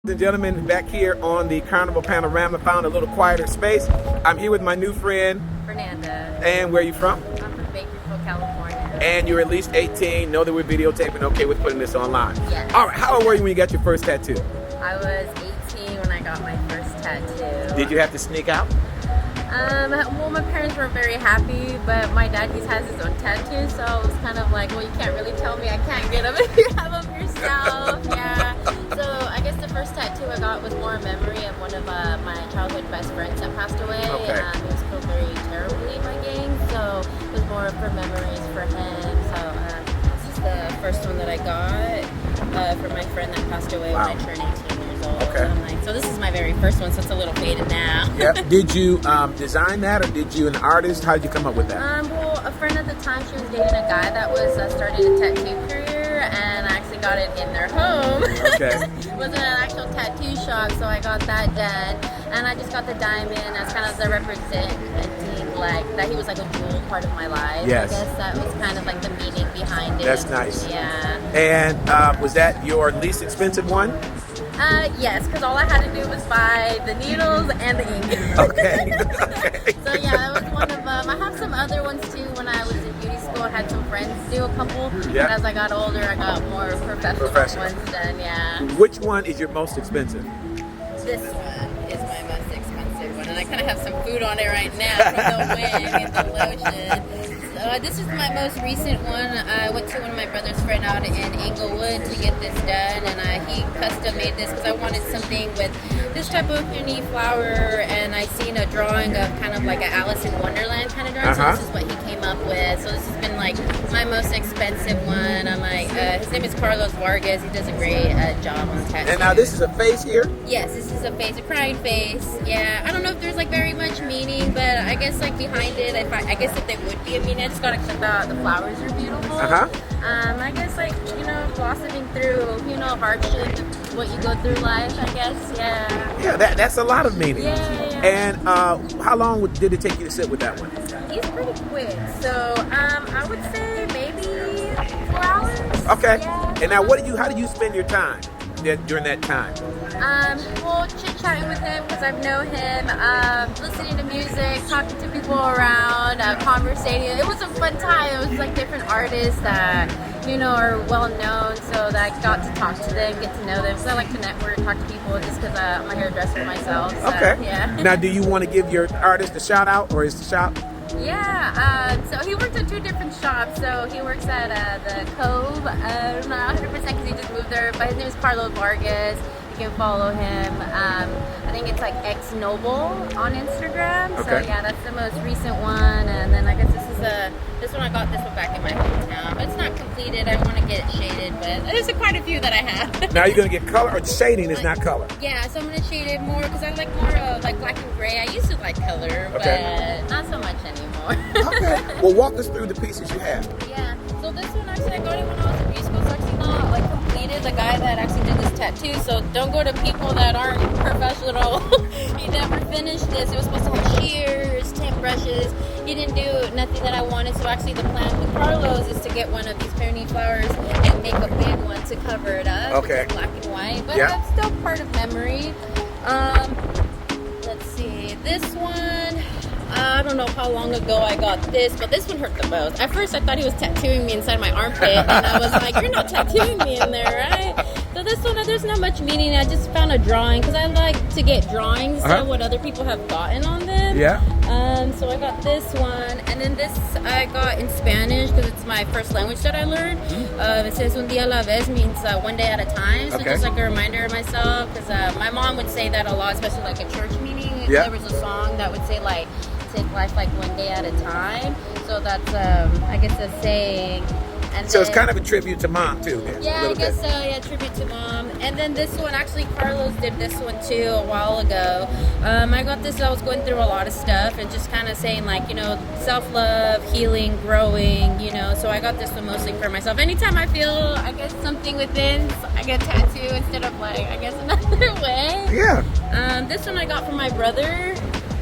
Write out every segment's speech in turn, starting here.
Ladies and gentlemen, back here on the Carnival Panorama, found a little quieter space. I'm here with my new friend, Vernanda. And where are you from? I'm from Bakersfield, California. And you're at least 18, know that we're videotaping, okay with putting this online. Yes. All right, how old were you when you got your first tattoo? I was 18 when I got my first tattoo. Did you have to sneak out? Well, my parents weren't very happy, but my dad, he has his own tattoos, so it was kind of like, well, you can't really tell me I can't get them if you have them yourself. Yeah. So I guess the first tattoo I got was more a memory of one of my childhood best friends that passed away. Okay. He was killed very terribly by gangs, so it was more for memories for him. So this is the first one that I got for my friend that passed away when I turned 18 years old. Okay. So this is my very first one, so it's a little faded now. Yep. Did you design that, or did you an artist? How did you come up with that? Well, a friend at the time, she was dating a guy that was starting a tattoo career, and I actually got it in their home. Okay. It wasn't an actual tattoo shop, so I got that done, and I just got the diamond as kind of the representing, like that he was like a dual part of my life. Yes. I guess that was kind of like the meaning behind it. That's nice. Yeah. And was that your least expensive one? Yes, because all I had to do was buy the needles and the ink. Okay. Okay. So yeah, that was one of them. I have some other ones too. When I was in beauty school, I had some friends do a couple. Yeah. And as I got older, I got more professional ones done. Yeah. Which one is your most expensive? This one is my most expensive one, and I kind of have some food on it right now from the wing and the lotion. So this is my most recent one. I went to one of my brother's friend out in Englewood to get this done, and he custom made this because I wanted something with this type of peony flower, and I seen a drawing of kind of like an Alice in Wonderland kind of drawing. So this is what he came up with. So this has been like my most expensive one. I'm like, his name is Carlos Vargas. He does a great job on tattoos. And now this is a face here? Yes, this is a face, a crying face. Yeah, I don't know if there's like very much meaning, but I guess like behind it, I guess if there would be a meaning, I just gotta click the flowers are beautiful. I guess like, blossoming through, hardship, what you go through life, I guess. Yeah. Yeah, that's a lot of meaning. Yeah. And how long did it take you to sit with that one? He's pretty quick, so I would say maybe 4 hours. Okay. Yeah. And now, how do you spend your time during that time? Well, chit-chatting with him because I've known him, listening to music, talking to people around, conversating. It was a fun time. It was like different artists that, are well known, so that I got to talk to them, get to know them. So I like to network, talk to people just because I'm a hairdresser myself. So, Okay. Yeah. Now, do you want to give your artist a shout out, or is the shop? Yeah, so he works at 2 different shops. So he works at the Cove. I'm not 100% because he just moved there, but his name is Carlos Vargas. You can follow him. I think it's like X Noble on Instagram. Okay. So yeah, that's the most recent one. And then I guess this one I got this one back in my hometown. But it's not completed. I want to get it shaded, but there's quite a few that I have. Now you're gonna get color, or shading is not color? Yeah, so I'm gonna shade it more because I like more like black and gray. I used to like color, but not so much anymore. Okay. Well, walk us through the pieces you have. Yeah. So this one actually I got it when I was in beauty school. It's actually not like completed. The guy that actually did this tattoo. So don't go to people that aren't professional. He never finished this. It was supposed to have shears, tint brushes. He didn't do nothing that I wanted. So actually the plan with Carlos is to get one of these peony flowers and make a big one to cover it up. Okay. Which is black and white, but that's still part of memory. Let's see. This one. I don't know how long ago I got this, but this one hurt the most. At first, I thought he was tattooing me inside my armpit, and I was like, you're not tattooing me in there, right? So this one, there's not much meaning. I just found a drawing, because I like to get drawings of what other people have gotten on them. Yeah. So I got this one, and then this I got in Spanish, because it's my first language that I learned. It says un día a la vez, means one day at a time. So just like a reminder of myself, because my mom would say that a lot, especially like a church meeting. Yeah. There was a song that would say like, take life like one day at a time. So that's I guess a saying. And So then, it's kind of a tribute to mom too. Yeah, I guess so. Yeah, tribute to mom. And then this one, actually Carlos did this one too a while ago. I got this, I was going through a lot of stuff and just kind of saying like, self-love, healing, growing, so I got this one mostly for myself. Anytime I feel, I guess, something within, I get a tattoo instead of like, I guess, another way. Yeah. This one I got from my brother.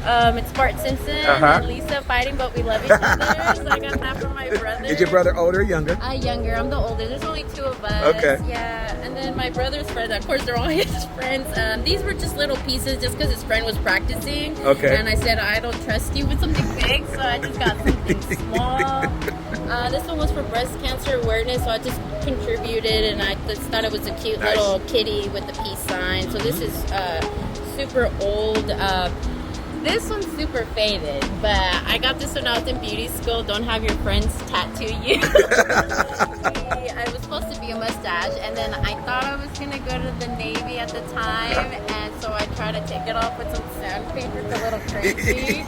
It's Bart Simpson and Lisa fighting, but we love each other. So I got that from my brother. Is your brother older or younger? Younger. I'm the older. There's only 2 of us. Okay. Yeah. And then my brother's friends, of course, they're all his friends. These were just little pieces just because his friend was practicing. Okay. And I said, I don't trust you with something big, so I just got something small. This one was for breast cancer awareness, so I just contributed, and I just thought it was a cute little kitty with the peace sign. So this is super old. This one's super faded, but I got this when I was in beauty school. Don't have your friends tattoo you. I was supposed to be a mustache, and then I thought I was going to go to the Navy at the time, and so I tried to take it off with some sandpaper. It's a little crazy.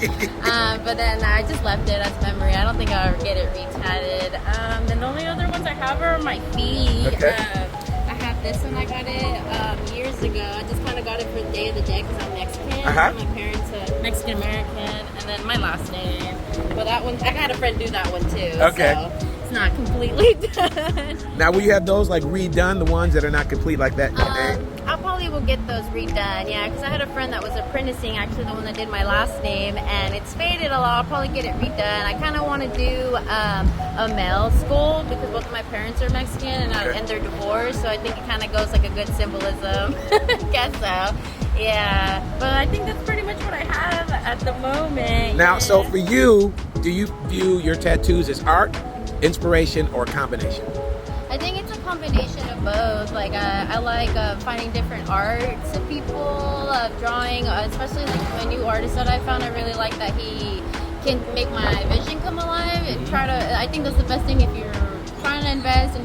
But then I just left it as memory. I don't think I'll ever get it retatted. And the only other ones I have are my feet. Okay. I have this one. I got it years ago. I just kind of got it for the Day of the Dead because I'm Mexican. My parents are Mexican American, and then my last name. But that one, I had a friend do that one too. Okay. So it's not completely done. Now, will you have those like redone, the ones that are not complete like that? I probably will get those redone, yeah, because I had a friend that was apprenticing, actually the one that did my last name, and it's faded a lot. I'll probably get it redone. I kind of want to do a male school because both of my parents are Mexican and they're divorced, so I think it kind of goes like a good symbolism. Guess so. Yeah, but I think that's pretty much what I have at the moment. Now, so for you, do you view your tattoos as art, inspiration, or combination? I think it's a combination of both. Like I like finding different arts of people, drawing, especially like my new artist that I found. I really like that he can make my vision come alive and try to. I think that's the best thing if you're trying to invest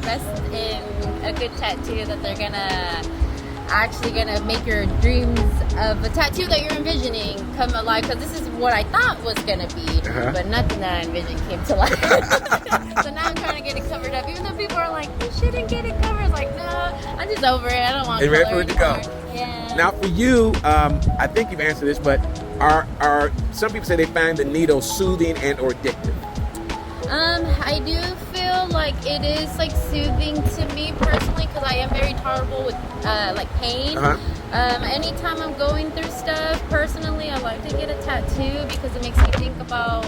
in a good tattoo that they're gonna make your dreams of a tattoo that you're envisioning come alive, because this is what I thought was gonna be, but nothing that I envisioned came to life. So now I'm trying to get it covered up, even though people are like, you shouldn't get it covered. It's like, no, I'm just over it. I don't want It's ready for it to go. Yeah. Now for you, I think you've answered this, but are some people say they find the needle soothing and or addictive? I do feel like it is like soothing to me personally, because I am very tolerable with like pain. Anytime I'm going through stuff, personally, I like to get a tattoo because it makes me think about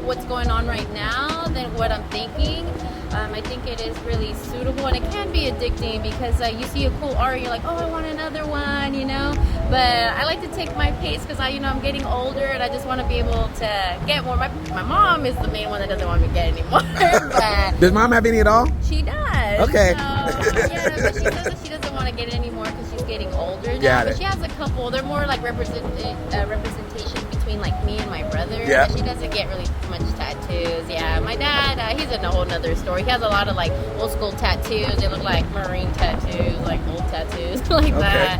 what's going on right now than what I'm thinking. I think it is really suitable, and it can be addicting because you see a cool art, you're like, oh, I want another one, you know. But I like to take my pace because I'm getting older, and I just want to be able to get more. My mom is the main one that doesn't want me to get any more. But does mom have any at all? She does. Okay. So, yeah, but she says that she doesn't want to get any more because she's getting older now. But she has a couple. They're more like representation between like me and my brother. Yeah. But she doesn't get really much tattoos. Yeah, my dad, he's in a whole nother story. He has a lot of like old school tattoos. They look like marine tattoos, like old tattoos, like that.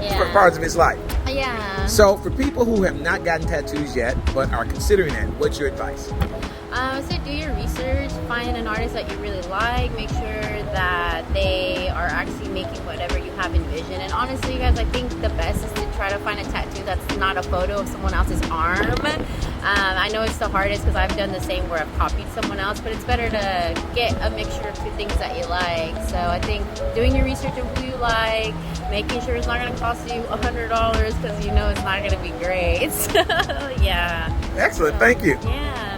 Yeah. For parts of his life. Yeah. So for people who have not gotten tattoos yet but are considering that, what's your advice? So do your research, find an artist that you really like, make sure that they are actually making whatever you have envisioned. And honestly, guys, I think the best is to try to find a tattoo that's not a photo of someone else's arm. I know it's the hardest because I've done the same where I've copied someone else, but it's better to get a mixture of 2 things that you like. So I think doing your research of who you like, making sure it's not going to cost you $100 because you know it's not going to be great. So, yeah. Excellent. Thank you. Yeah.